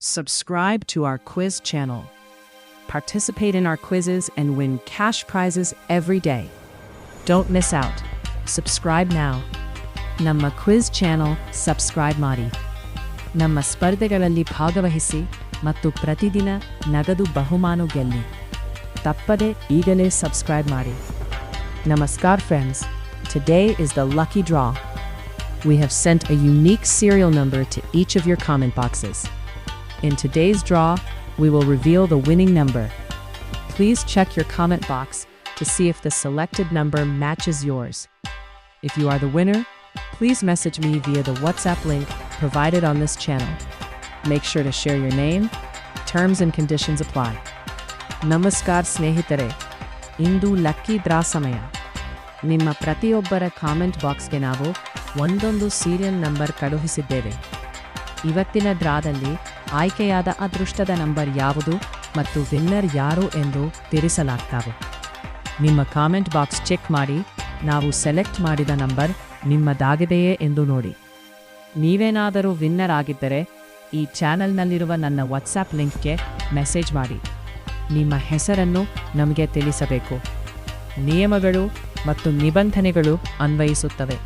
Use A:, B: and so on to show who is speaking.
A: Subscribe to our quiz channel. Participate in our quizzes and win cash prizes every day. Don't miss out. Subscribe now. ನಮ್ಮ quiz channel subscribe ಮಾಡಿ. ನಮ್ಮ ಸ್ಪರ್ಧೆಗಳಲ್ಲಿ ಭಾಗವಹಿಸಿ ಮತ್ತು ಪ್ರತಿದಿನ ನಗದು ಬಹುಮಾನ ಗೆಲ್ಲಿ. ತಪ್ಪದೆ ಈಗಲೇ ಸಬ್ಸ್ಕ್ರೈಬ್ ಮಾಡಿ. Namaskar friends. Today is the lucky draw. We have sent a unique serial number to each of your comment boxes. In today's draw, we will reveal the winning number. Please check your comment box to see if the selected number matches yours. If you are the winner, please message me via the WhatsApp link provided on this channel. Make sure to share your name. Terms and conditions apply. Namaskar ಸ್ನೇಹಿತರೆ. ಇಂದು lucky draw ಸಮಯ. ನಿಮ್ಮ ಪ್ರತಿಯೊಬ್ಬರ comment ಬಾಕ್ಸ್ಗೆ ನಾವು ಒಂದೊಂದು serial number ಕಳುಹಿಸಿದ್ದೇವೆ. ಇವತ್ತಿನ ಡ್ರಾದಲ್ಲಿ ಆಯ್ಕೆಯಾದ ಅದೃಷ್ಟದ ನಂಬರ್ ಯಾವುದು ಮತ್ತು ವಿನ್ನರ್ ಯಾರು ಎಂದು ತಿಳಿಸಲಾಗ್ತವೆ. ನಿಮ್ಮ ಕಾಮೆಂಟ್ ಬಾಕ್ಸ್ ಚೆಕ್ ಮಾಡಿ ನಾವು ಸೆಲೆಕ್ಟ್ ಮಾಡಿದ ನಂಬರ್ ನಿಮ್ಮದಾಗಿದೆಯೇ ಎಂದು ನೋಡಿ. ನೀವೇನಾದರೂ ವಿನ್ನರ್ ಆಗಿದ್ದರೆ ಈ ಚಾನೆಲ್ನಲ್ಲಿರುವ ನನ್ನ ವಾಟ್ಸಾಪ್ ಲಿಂಕ್ಗೆ ಮೆಸೇಜ್ ಮಾಡಿ. ನಿಮ್ಮ ಹೆಸರನ್ನು ನಮಗೆ ತಿಳಿಸಬೇಕು. ನಿಯಮಗಳು ಮತ್ತು ನಿಬಂಧನೆಗಳು ಅನ್ವಯಿಸುತ್ತವೆ.